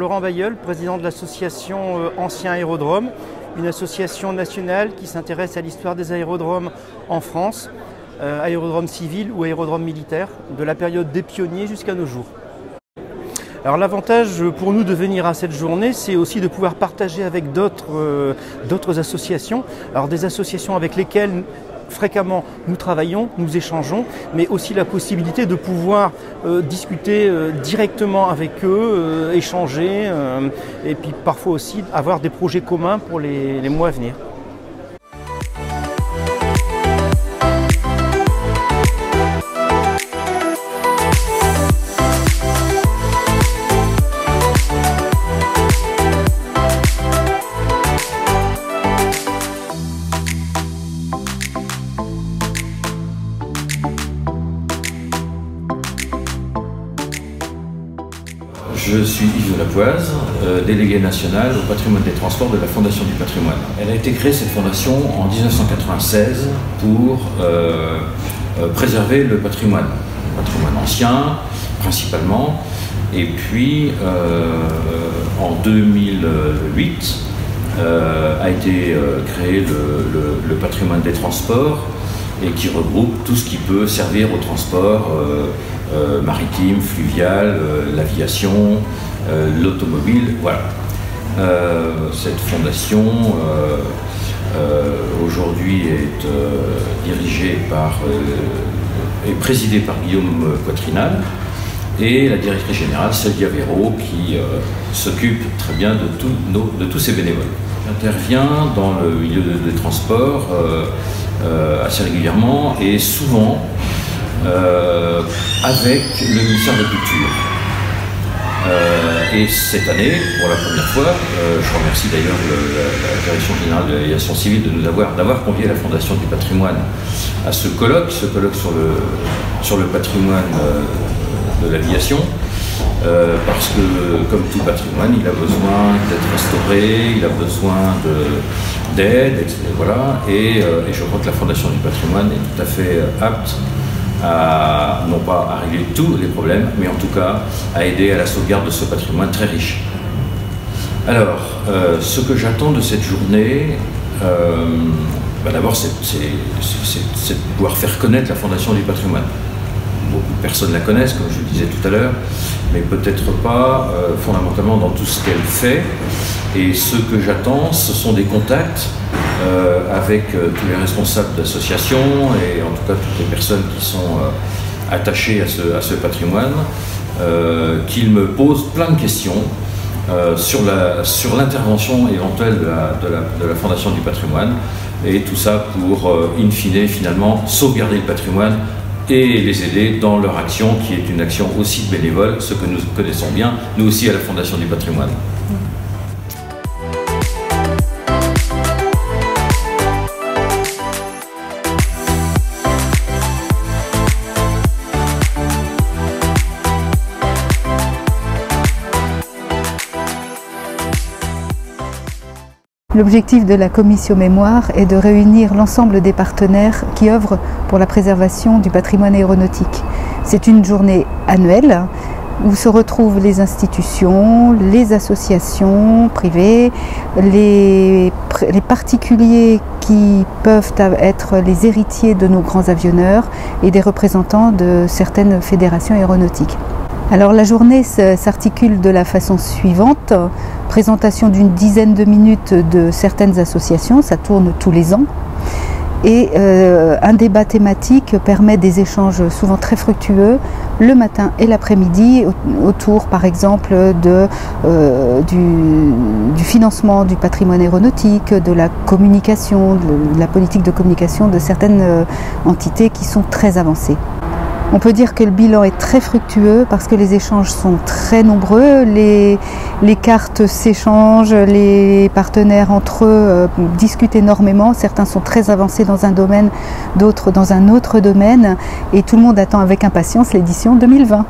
Laurent Bailleul, président de l'association Anciens Aérodromes, une association nationale qui s'intéresse à l'histoire des aérodromes en France, aérodromes civils ou aérodromes militaires, de la période des pionniers jusqu'à nos jours. Alors l'avantage pour nous de venir à cette journée, c'est aussi de pouvoir partager avec d'autres associations, alors des associations avec lesquelles fréquemment nous travaillons, nous échangeons, mais aussi la possibilité de pouvoir discuter directement avec eux, échanger, et puis parfois aussi avoir des projets communs pour les mois à venir. Je suis Yves Lapoise, délégué national au patrimoine des transports de la Fondation du patrimoine. Elle a été créée, cette fondation, en 1996 pour préserver le patrimoine ancien principalement. Et puis en 2008 a été créé le patrimoine des transports et qui regroupe tout ce qui peut servir au transport maritime, fluvial, l'aviation, l'automobile, voilà. Cette fondation aujourd'hui est dirigée et présidée par Guillaume Poitrinal, et la directrice générale, Sylvia Véraud, qui s'occupe très bien de tous ces bénévoles. J'interviens dans le milieu des transports assez régulièrement et souvent avec le ministère de la Culture. Et cette année, pour la première fois, je remercie d'ailleurs la Direction générale de l'aviation civile d'avoir convié la Fondation du patrimoine à ce colloque sur le patrimoine de l'aviation, parce que, comme tout patrimoine, il a besoin d'être restauré, il a besoin d'aide, etc. Voilà. Et je crois que la Fondation du patrimoine est tout à fait apte non pas à régler tous les problèmes, mais en tout cas à aider à la sauvegarde de ce patrimoine très riche. Alors, ce que j'attends de cette journée, d'abord, c'est de pouvoir faire connaître la Fondation du patrimoine. Beaucoup de personnes la connaissent, comme je le disais tout à l'heure, mais peut-être pas fondamentalement dans tout ce qu'elle fait. Et ce que j'attends, ce sont des contacts avec tous les responsables d'associations et en tout cas toutes les personnes qui sont attachées à ce patrimoine, qu'ils me posent plein de questions sur l'intervention éventuelle de la Fondation du patrimoine, et tout ça pour, in fine, finalement, sauvegarder le patrimoine et les aider dans leur action, qui est une action aussi bénévole, ce que nous connaissons bien, nous aussi à la Fondation du patrimoine. L'objectif de la commission mémoire est de réunir l'ensemble des partenaires qui œuvrent pour la préservation du patrimoine aéronautique. C'est une journée annuelle où se retrouvent les institutions, les associations privées, les particuliers qui peuvent être les héritiers de nos grands avionneurs et des représentants de certaines fédérations aéronautiques. Alors la journée s'articule de la façon suivante: présentation d'une dizaine de minutes de certaines associations, ça tourne tous les ans, et un débat thématique permet des échanges souvent très fructueux le matin et l'après-midi autour par exemple du financement du patrimoine aéronautique, de la communication, de la politique de communication de certaines entités qui sont très avancées. On peut dire que le bilan est très fructueux parce que les échanges sont très nombreux, les cartes s'échangent, les partenaires entre eux discutent énormément, certains sont très avancés dans un domaine, d'autres dans un autre domaine, et tout le monde attend avec impatience l'édition 2020.